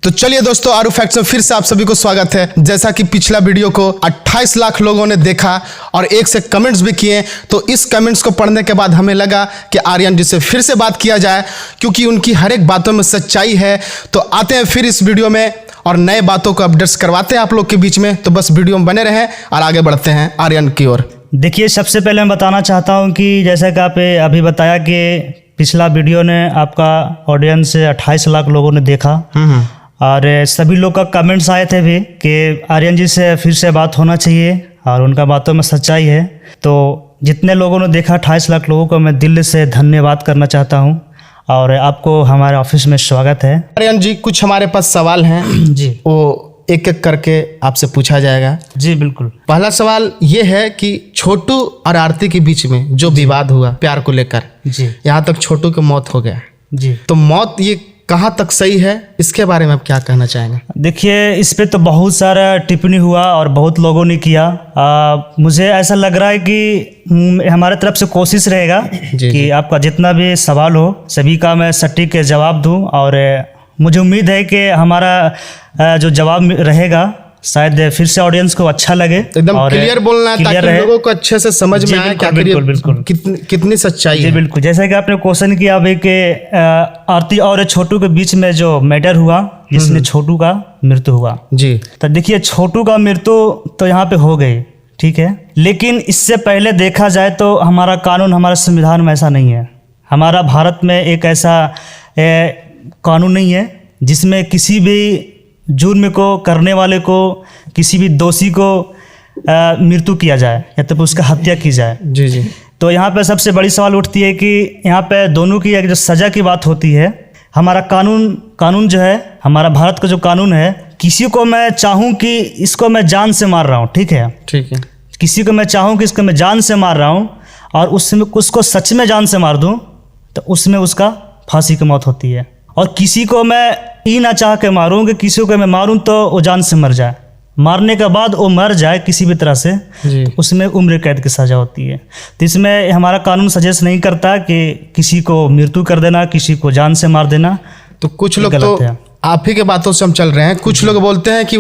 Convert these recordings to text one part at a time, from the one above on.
तो चलिए दोस्तों, आरू फैक्ट्स में फिर से आप सभी को स्वागत है। जैसा कि पिछला वीडियो को 28 लाख लोगों ने देखा और एक से कमेंट्स भी किए, तो इस कमेंट्स को पढ़ने के बाद हमें लगा कि आर्यन जी से फिर से बात किया जाए, क्योंकि उनकी हर एक बातों में सच्चाई है। तो आते हैं फिर इस वीडियो में और नए बातों को अपडेट्स करवाते हैं आप लोग के बीच में। तो बस वीडियो में बने रहें और आगे बढ़ते हैं आर्यन की ओर। देखिए, सबसे पहले मैं बताना चाहता हूं कि जैसा कि आप अभी बताया कि पिछला वीडियो ने आपका ऑडियंस 28 लाख लोगों ने देखा और सभी लोग का कमेंट्स आए थे भी कि आर्यन जी से फिर से बात होना चाहिए और उनका बातों में सच्चाई है। तो जितने लोगों ने देखा 28 लाख लोगों को मैं दिल से धन्यवाद करना चाहता हूं और आपको हमारे ऑफिस में स्वागत है। आर्यन जी, कुछ हमारे पास सवाल हैं जी, वो एक एक करके आपसे पूछा जाएगा। जी बिल्कुल। पहला सवाल ये है कि छोटू और आरती के बीच में जो विवाद हुआ प्यार को लेकर, जी, यहाँ तक छोटू की मौत हो गया, जी, तो मौत ये कहाँ तक सही है, इसके बारे में आप क्या कहना चाहेंगे? देखिए, इस पे तो बहुत सारा टिप्पणी हुआ और बहुत लोगों ने किया। मुझे ऐसा लग रहा है कि हमारे तरफ से कोशिश रहेगा कि आपका जितना भी सवाल हो सभी का मैं सटीक जवाब दूं और मुझे उम्मीद है कि हमारा जो जवाब रहेगा शायद फिर से ऑडियंस को अच्छा लगे। एकदम क्लियर बोलना है ताकि लोगों को अच्छे से समझ में आए क्या बिल्कुल कितनी सच्चाई है। जी बिल्कुल। जैसा कि आपने क्वेश्चन किया अभी कि आरती और छोटू के बीच में जो मैटर हुआ जिसने छोटू का मृत्यु हुआ, जी, तो देखिए छोटू का मृत्यु तो यहाँ पे हो गई, ठीक है, लेकिन इससे पहले देखा जाए तो हमारा कानून, हमारा संविधान में ऐसा नहीं है। हमारा भारत में एक ऐसा कानून नहीं है जिसमें किसी भी जुर्म को करने वाले को, किसी भी दोषी को मृत्यु किया जाए या तो उसका हत्या की जाए। जी जी। तो यहाँ पे सबसे बड़ी सवाल उठती है कि यहाँ पे दोनों की एक जो सज़ा की बात होती है, हमारा कानून जो है, हमारा भारत का जो कानून है, किसी को मैं चाहूँ कि इसको मैं जान से मार रहा हूँ, ठीक है, किसी को मैं चाहूँ कि इसको मैं जान से मार रहा हूँ और उसको सच में जान से मार दूँ तो उसमें उसका फांसी की मौत होती है। और किसी को मैं ये ना चाह के मारूं कि किसी को मैं मारूं तो वो जान से मर जाए, मारने के बाद वो मर जाए किसी भी तरह से, तो उसमें उम्र कैद की सज़ा होती है। तो इसमें हमारा कानून सजेस्ट नहीं करता कि किसी को मृत्यु कर देना, किसी को जान से मार देना। तो कुछ लोग तो आप ही के बातों से हम चल रहे हैं, कुछ लोग बोलते हैं कि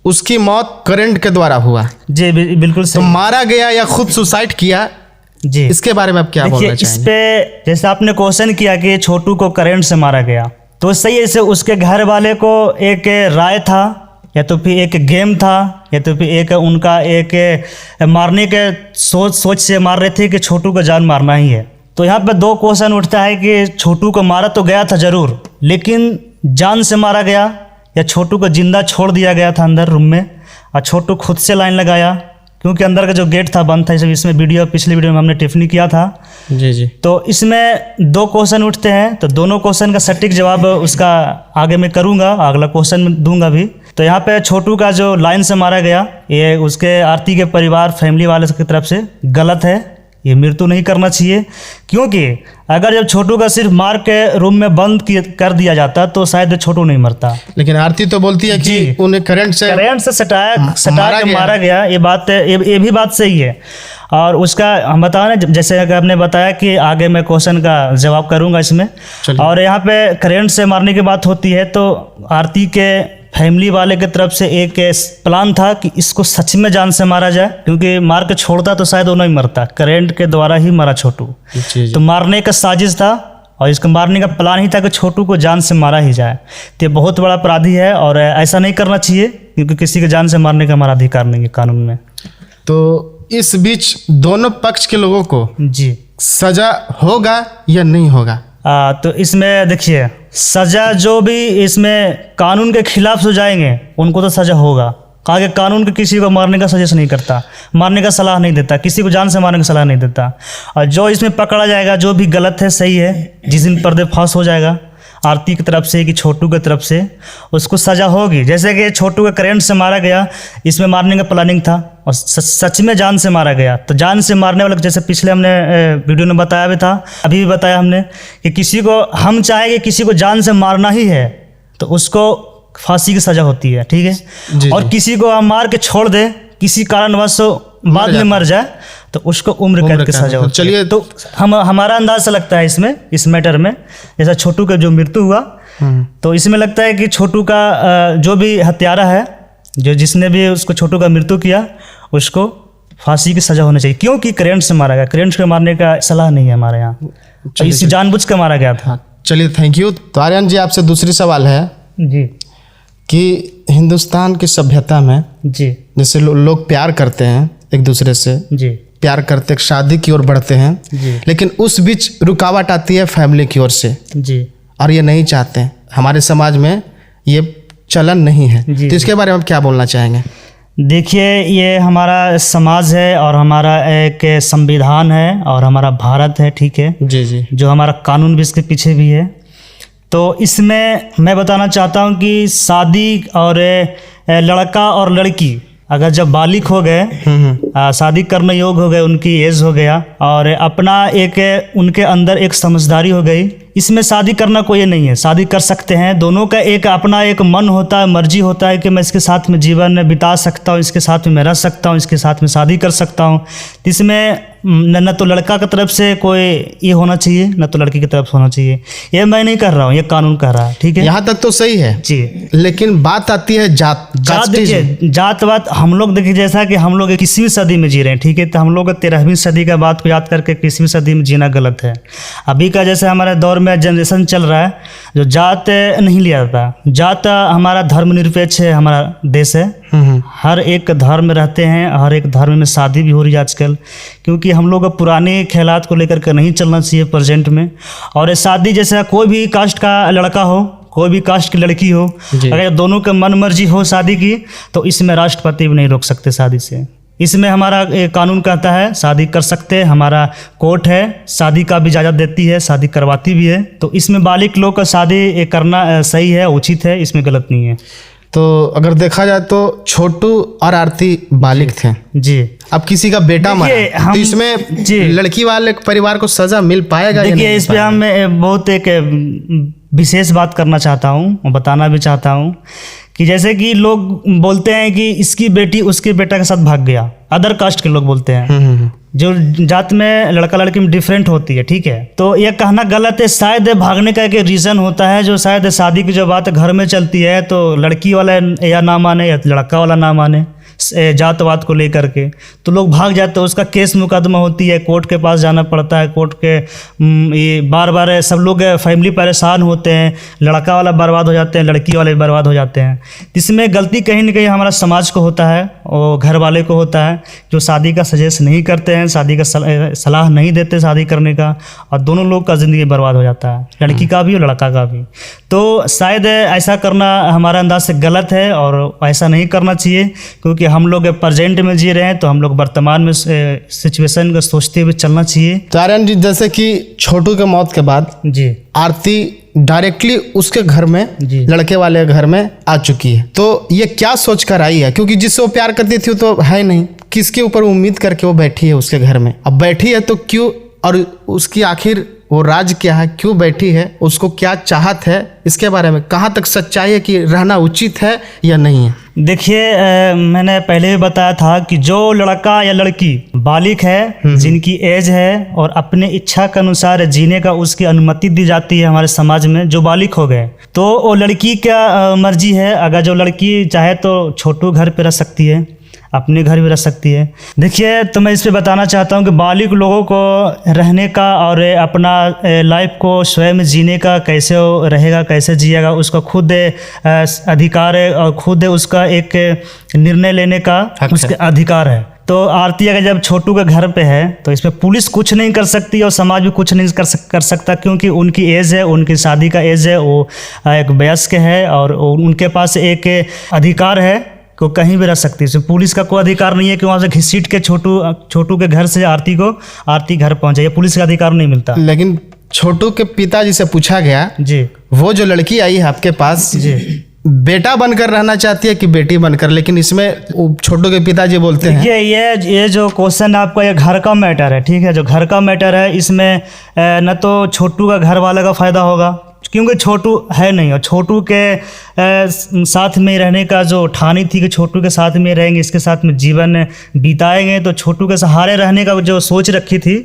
उसकी मौत करंट के द्वारा हुआ। जी बिल्कुल सही। तो मारा गया या खुद सुसाइड किया, जी, इसके बारे में आप क्या बोलना चाहेंगे? इस पे जैसे आपने क्वेश्चन किया कि छोटू को करंट से मारा गया, तो सही है, उसके घर वाले को एक राय था या तो फिर एक गेम था या तो फिर एक उनका एक मारने के सोच से मार रहे थे कि छोटू को जान मारना ही है। तो यहाँ पे दो क्वेश्चन उठता है कि छोटू को मारा तो गया था जरूर, लेकिन जान से मारा गया या छोटू को जिंदा छोड़ दिया गया था अंदर रूम में और छोटू खुद से लाइन लगाया, क्योंकि अंदर का जो गेट था बंद था। इसमें पिछले वीडियो में हमने टिप्पणी किया था। जी जी। तो इसमें दो क्वेश्चन उठते हैं, तो दोनों क्वेश्चन का सटीक जवाब उसका आगे मैं करूंगा, अगला क्वेश्चन में दूंगा भी। तो यहाँ पे छोटू का जो लाइन से मारा गया, ये उसके आरती के परिवार, फैमिली वाले की तरफ से गलत है। ये मृत्यु नहीं करना चाहिए, क्योंकि अगर जब छोटू का सिर्फ मार के रूम में बंद कर दिया जाता तो शायद छोटू नहीं मरता। लेकिन आरती तो बोलती है कि उन्हें करंट से सटा के मारा गया। ये भी बात सही है। और उसका हम बताया ना, जैसे आपने बताया कि आगे मैं क्वेश्चन का जवाब करूंगा इसमें। और यहाँ पे करंट से मारने की बात होती है तो आरती के फैमिली वाले की तरफ से एक प्लान था कि इसको सच में जान से मारा जाए, क्योंकि मार के छोड़ता तो शायद वो नहीं मरता, करंट के द्वारा ही मरा छोटू। तो मारने का साजिश था और इसको मारने का प्लान ही था कि छोटू को जान से मारा ही जाए। तो ये बहुत बड़ा अपराधी है और ऐसा नहीं करना चाहिए, क्योंकि किसी को जान से मारने का हमारा अधिकार नहीं है कानून में। तो इस बीच दोनों पक्ष के लोगों को जी सजा होगा या नहीं होगा? तो इसमें देखिए, सजा जो भी इसमें कानून के खिलाफ हो जाएंगे उनको तो सजा होगा। कहा कि कानून के किसी को मारने का सजेस्ट नहीं करता, मारने का सलाह नहीं देता, किसी को जान से मारने की सलाह नहीं देता। और जो इसमें पकड़ा जाएगा, जो भी गलत है सही है, जिस दिन पर्दाफाश हो जाएगा आरती की तरफ से कि छोटू की तरफ से, उसको सजा होगी। जैसे कि छोटू का करंट से मारा गया, इसमें मारने का प्लानिंग था और सच में जान से मारा गया। तो जान से मारने वाले, जैसे पिछले हमने वीडियो में बताया भी था, अभी भी बताया हमने कि किसी को हम चाहेंगे किसी को जान से मारना ही है तो उसको फांसी की सजा होती है, ठीक है। और किसी को हम मार के छोड़ दे, किसी कारणवश बाद में मर जाए तो उसको उम्र कैद की सजा होती है। तो हमारा अंदाज से लगता है इसमें, इस मैटर में, जैसा छोटू का जो मृत्यु हुआ तो इसमें लगता है कि छोटू का जो भी हत्यारा है, जो जिसने भी उसको छोटू का मृत्यु किया, उसको फांसी की सजा होनी चाहिए, क्योंकि करंट से मारा गया। करंट से मारने का सलाह नहीं है हमारे यहाँ, इसी जानबूझ के मारा गया था। चलिए, थैंक यू। तो आर्यन जी, आपसे दूसरी सवाल है जी कि हिंदुस्तान की सभ्यता में जी जैसे लोग प्यार करते हैं एक दूसरे से, जी प्यार करते शादी की ओर बढ़ते हैं, जी लेकिन उस बीच रुकावट आती है फैमिली की ओर से, जी और ये नहीं चाहते हैं। हमारे समाज में ये चलन नहीं है, जी, तो इसके बारे में आप क्या बोलना चाहेंगे? देखिए, ये हमारा समाज है और हमारा एक संविधान है और हमारा भारत है, ठीक है, जी जी जो हमारा कानून भी इसके पीछे भी है। तो इसमें मैं बताना चाहता हूँ कि शादी और लड़का और लड़की अगर जब बालिग हो गए, शादी करने योग्य हो गए, उनकी एज हो गया और अपना एक उनके अंदर एक समझदारी हो गई, इसमें शादी करना कोई नहीं है, शादी कर सकते हैं। दोनों का एक अपना एक मन होता है, मर्जी होता है कि मैं इसके साथ में जीवन बिता सकता हूँ, इसके साथ में मैं रह सकता हूँ, इसके साथ में शादी कर सकता हूँ। इसमें न तो लड़का की तरफ से कोई ये होना चाहिए, न तो लड़की की तरफ से होना चाहिए। ये मैं नहीं कर रहा हूँ, ये कानून कर रहा है, ठीक है। यहाँ तक तो सही है जी, लेकिन बात आती है जात। देखिए, जात बात हम लोग देखिए, जैसा कि हम लोग 21वीं सदी में जी रहे हैं, ठीक है, तो हम लोग 13वीं सदी का बात को याद करके 21वीं सदी में जीना गलत है। अभी का जैसे हमारे दौर में जनरेशन चल रहा है, जो जात नहीं लिया जाता। जात हमारा धर्मनिरपेक्ष है, हमारा देश है, हर एक धर्म में रहते हैं, हर एक धर्म में शादी भी हो रही है आजकल, क्योंकि हम लोग पुराने ख्यालात को लेकर के नहीं चलना चाहिए प्रेजेंट में। और ये शादी जैसे कोई भी कास्ट का लड़का हो, कोई भी कास्ट की लड़की हो, अगर दोनों के मन मर्जी हो शादी की, तो इसमें राष्ट्रपति भी नहीं रोक सकते शादी से। इसमें हमारा कानून कहता है शादी कर सकते हैं, हमारा कोर्ट है, शादी का भी इजाज़त देती है, शादी करवाती भी है। तो इसमें बालिग लोग का शादी करना सही है, उचित है, इसमें गलत नहीं है। तो अगर देखा जाए तो छोटू और आरती बालिग थे जी। अब किसी का बेटा मरा, तो इसमें जी, लड़की वाले परिवार को सजा मिल पाएगा? देखिए, इस पे हम बहुत एक विशेष बात करना चाहता हूँ और बताना भी चाहता हूँ कि जैसे कि लोग बोलते हैं कि इसकी बेटी उसके बेटा के साथ भाग गया, अदर कास्ट के लोग बोलते हैं, जो जात में लड़का लड़की में डिफरेंट होती है, ठीक है। तो यह कहना गलत है। शायद भागने का एक रीज़न होता है, जो शायद शादी की जो बात घर में चलती है तो लड़की वाला या ना माने या लड़का वाला ना माने, जातवाद को लेकर के, तो लोग भाग जाते हैं। उसका केस मुकदमा होती है, कोर्ट के पास जाना पड़ता है, कोर्ट के ये बार बार सब लोग फैमिली परेशान होते हैं, लड़का वाला बर्बाद हो जाते हैं, लड़की वाले बर्बाद हो जाते हैं। इसमें गलती कहीं ना कहीं हमारा समाज को होता है और घर वाले को होता है, जो शादी का सजेस्ट नहीं करते हैं, शादी का सलाह नहीं देते शादी करने का, और दोनों लोग का ज़िंदगी बर्बाद हो जाता है, लड़की का भी और लड़का का भी। तो शायद ऐसा करना हमारा अंदाज से गलत है और ऐसा नहीं करना चाहिए, क्योंकि हम लोग प्रेजेंट में जी रहे हैं, तो हम लोग वर्तमान में सिचुएशन को सोचते हुए चलना चाहिए। तो आर्यन जी, जैसे कि छोटू के मौत के बाद जी आरती डायरेक्टली उसके घर में, लड़के वाले घर में आ चुकी है, तो ये क्या सोच कर आई है? क्योंकि जिससे वो प्यार करती थी वो तो है नहीं, किसके ऊपर उम्मीद करके वो बैठी है उसके घर में? अब बैठी है तो क्यों, और उसकी आखिर वो राज क्या है, क्यों बैठी है, उसको क्या चाहत है, इसके बारे में कहाँ तक सच्चाई है कि रहना उचित है या नहीं है? देखिए, मैंने पहले भी बताया था कि जो लड़का या लड़की बालिग है, जिनकी एज है और अपने इच्छा के अनुसार जीने का उसकी अनुमति दी जाती है हमारे समाज में, जो बालिग हो गए, तो वो लड़की क्या मर्जी है। अगर जो लड़की चाहे तो छोटू घर पे रह सकती है, अपने घर भी रह सकती है। देखिए, तो मैं इस पे बताना चाहता हूँ कि बालिग लोगों को रहने का और अपना लाइफ को स्वयं जीने का कैसे रहेगा, कैसे जिएगा, उसका खुद अधिकार है और खुद उसका एक निर्णय लेने का उसके अधिकार है। तो आरती अगर जब छोटू के घर पे है तो इसमें पुलिस कुछ नहीं कर सकती और समाज भी कुछ नहीं कर सकता, क्योंकि उनकी एज है, उनकी शादी का एज है, वो एक वयस्क है और उनके पास एक अधिकार है को कहीं भी रह सकती है। पुलिस का कोई अधिकार नहीं है कि वहाँ से घसीट के छोटू के घर से आरती घर पहुँचे, पुलिस का अधिकार नहीं मिलता। लेकिन छोटू के पिताजी से पूछा गया जी, वो जो लड़की आई है आपके पास जी, बेटा बनकर रहना चाहती है कि बेटी बनकर, लेकिन इसमें छोटू के पिताजी बोलते हैं ये जो क्वेश्चन आपका ये घर का मैटर है, ठीक है, जो घर का मैटर है, इसमें न तो छोटू का घर वाले का फायदा होगा, क्योंकि छोटू है नहीं, और छोटू के साथ में रहने का जो ठानी थी कि छोटू के साथ में रहेंगे, इसके साथ में जीवन बिताएंगे, तो छोटू के सहारे रहने का जो सोच रखी थी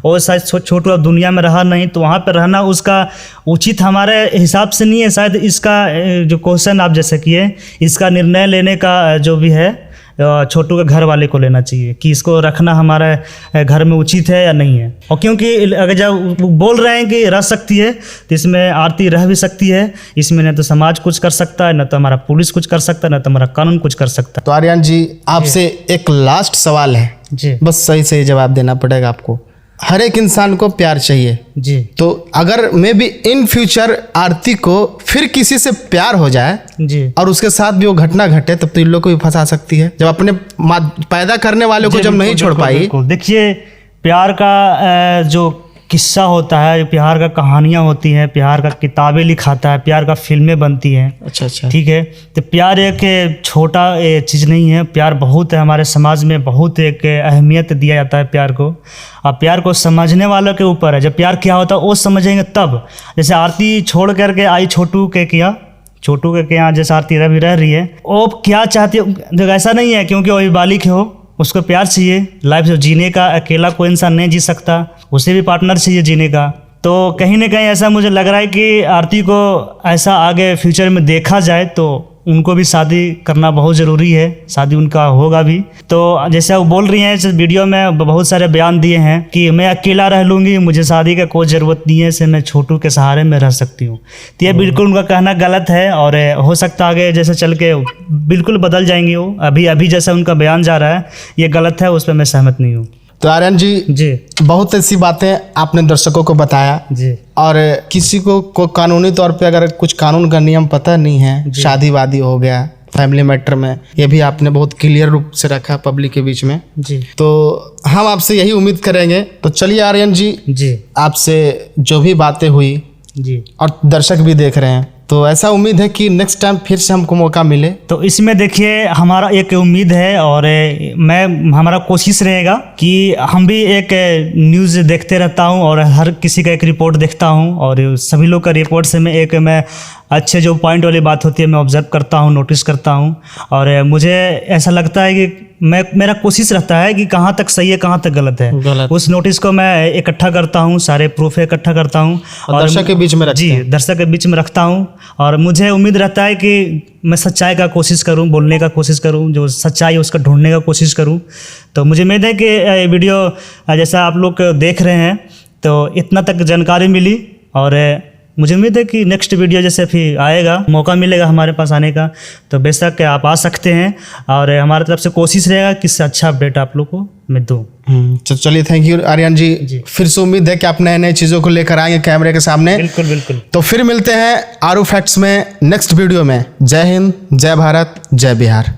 और शायद छोटू अब दुनिया में रहा नहीं, तो वहाँ पर रहना उसका उचित हमारे हिसाब से नहीं है। शायद इसका जो क्वेश्चन आप जैसे किए, इसका निर्णय लेने का जो भी है छोटू के घर वाले को लेना चाहिए कि इसको रखना हमारे घर में उचित है या नहीं है। और क्योंकि अगर जब बोल रहे हैं कि रह सकती है, तो इसमें आरती रह भी सकती है। इसमें न तो समाज कुछ कर सकता है, न तो हमारा पुलिस कुछ कर सकता है, न तो हमारा कानून कुछ कर सकता है। तो आर्यन जी आपसे एक लास्ट सवाल है जी, बस सही सही जवाब देना पड़ेगा आपको। हर एक इंसान को प्यार चाहिए जी, तो अगर मे बी इन फ्यूचर आरती को फिर किसी से प्यार हो जाए जी, और उसके साथ भी वो घटना घटे, तब तो इन लोग को भी फंसा सकती है, जब अपने पैदा करने वाले को जब नहीं छोड़ पाई। देखिए, प्यार का जो किस्सा होता है, प्यार का कहानियाँ होती हैं, प्यार का किताबें लिखाता है, प्यार का फिल्में बनती हैं। अच्छा ठीक है, तो प्यार एक छोटा चीज़ नहीं है, प्यार बहुत है। हमारे समाज में बहुत एक अहमियत दिया जाता है प्यार को। अब प्यार को समझने वालों के ऊपर है। जब प्यार क्या होता है वो समझेंगे तब। जैसे आरती छोड़ करके आई छोटू के यहाँ जैसे आरती रवि रह रही है, वो क्या चाहती है, ऐसा नहीं है क्योंकि वो बालिक हो, उसको प्यार चाहिए। लाइफ जो जीने का अकेला कोई इंसान नहीं जी सकता, उसे भी पार्टनर चाहिए जीने का। तो कहीं ना कहीं ऐसा मुझे लग रहा है कि आरती को ऐसा आगे फ्यूचर में देखा जाए तो उनको भी शादी करना बहुत ज़रूरी है, शादी उनका होगा भी। तो जैसे वो बोल रही हैं इस वीडियो में बहुत सारे बयान दिए हैं कि मैं अकेला रह लूँगी, मुझे शादी का कोई ज़रूरत नहीं है, से मैं छोटू के सहारे में रह सकती हूँ। तो ये बिल्कुल उनका कहना गलत है और हो सकता है आगे जैसे चल के बिल्कुल बदल जाएंगे वो। अभी जैसा उनका बयान जा रहा है ये गलत है, उस पर मैं सहमत नहीं हूँ। तो आर्यन जी बहुत ऐसी बातें आपने दर्शकों को बताया जी, और किसी को कानूनी तौर पे अगर कुछ कानून का नियम पता नहीं है, शादी वादी हो गया, फैमिली मैटर में, ये भी आपने बहुत क्लियर रूप से रखा पब्लिक के बीच में जी। तो हम आपसे यही उम्मीद करेंगे। तो चलिए आर्यन जी आपसे जो भी बातें हुई जी, और दर्शक भी देख रहे हैं, तो ऐसा उम्मीद है कि नेक्स्ट टाइम फिर से हमको मौका मिले। तो इसमें देखिए हमारा एक उम्मीद है और हमारा कोशिश रहेगा कि हम भी एक न्यूज़ देखते रहता हूं और हर किसी का एक रिपोर्ट देखता हूं और सभी लोग का रिपोर्ट से मैं अच्छे जो पॉइंट वाली बात होती है मैं ऑब्जर्व करता हूं, नोटिस करता हूं और मुझे ऐसा लगता है कि मेरा कोशिश रहता है कि कहाँ तक सही है कहाँ तक गलत है। उस नोटिस को मैं इकट्ठा करता हूँ, सारे प्रूफ इकट्ठा करता हूँ और दर्शक के बीच में दर्शक के बीच में रखता हूँ और मुझे उम्मीद रहता है कि मैं सच्चाई का कोशिश करूँ, बोलने का कोशिश करूँ, जो सच्चाई है उसका ढूंढने का कोशिश करूँ। तो मुझे उम्मीद है कि वीडियो जैसा आप लोग देख रहे हैं तो इतना तक जानकारी मिली और मुझे उम्मीद है कि नेक्स्ट वीडियो जैसे फिर आएगा, मौका मिलेगा हमारे पास आने का, तो बेशक आप आ सकते हैं और हमारी तरफ से कोशिश रहेगा कि इससे अच्छा अपडेट आप लोग को मैं दूँ। चलिए थैंक यू आर्यन जी। फिर से उम्मीद है कि आप नए नए चीज़ों को लेकर आएंगे कैमरे के सामने। बिल्कुल। तो फिर मिलते हैं आरू फैक्ट्स में नेक्स्ट वीडियो में। जय हिंद, जय भारत, जय बिहार।